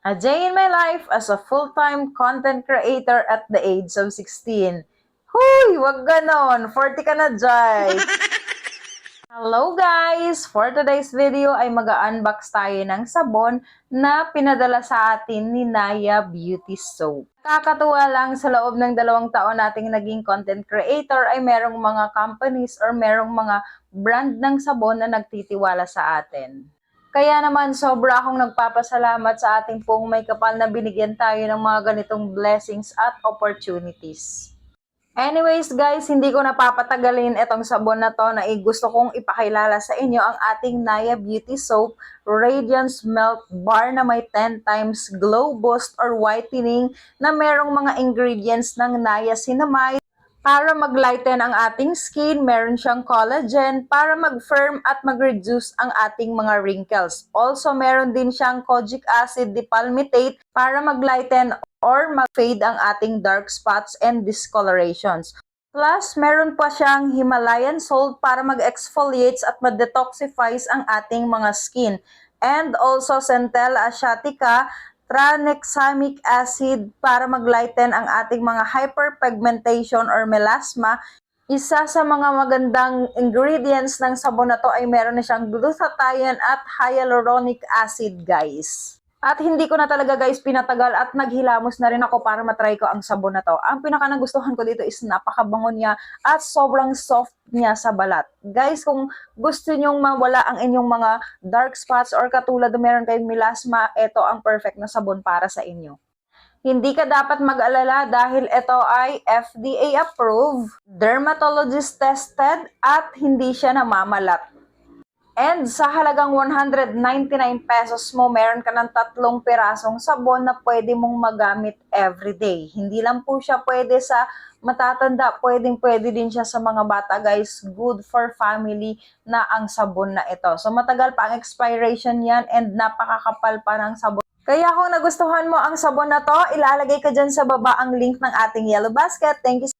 A day in my life as a full-time content creator at the age of 16. Huy! Wag ganon! 40 ka na, Jai! Hello guys! For today's video ay mag-unbox tayo ng sabon na pinadala sa atin ni Naya Beauty Soap. Kakatuwa lang sa loob ng 2 taon nating naging content creator ay merong mga companies or merong mga brand ng sabon na nagtitiwala sa atin. Kaya naman sobra akong nagpapasalamat sa ating pong may kapal na binigyan tayo ng mga ganitong blessings at opportunities. Anyways guys, hindi ko napapatagalin itong sabon na to na gusto kong ipakilala sa inyo ang ating Naya Beauty Soap Radiance Melt Bar na may 10 times glow boost or whitening na merong mga ingredients ng niacinamide para mag-lighten ang ating skin. Meron siyang collagen para mag-firm at mag-reduce ang ating mga wrinkles. Also, meron din siyang kojic acid dipalmitate para mag-lighten or mag-fade ang ating dark spots and discolorations. Plus, meron pa siyang Himalayan salt para mag-exfoliates at mag-detoxifies ang ating mga skin. And also, Centella asiatica tranexamic acid para mag-lighten ang ating mga hyperpigmentation or melasma. Isa sa mga magandang ingredients ng sabon na to ay meron na siyang glutathione at hyaluronic acid, guys. At hindi ko na talaga guys pinatagal at naghilamos na rin ako para matry ko ang sabon na to. Ang pinaka nagustuhan ko dito is napakabango niya at sobrang soft niya sa balat. Guys, kung gusto nyong mawala ang inyong mga dark spots or katulad na meron kayong melasma, ito ang perfect na sabon para sa inyo. Hindi ka dapat mag-alala dahil ito ay FDA approved, dermatologist tested at hindi siya namamalat. And sa halagang 199 pesos mo, meron ka ng 3 pirasong sabon na pwede mong magamit everyday. Hindi lang po siya pwede sa matatanda, pwede din siya sa mga bata, guys. Good for family na ang sabon na ito. So matagal pa ang expiration yan and napakakapal pa ng sabon. Kaya kung nagustuhan mo ang sabon na to, ilalagay ka dyan sa baba ang link ng ating Yellow Basket. Thank you.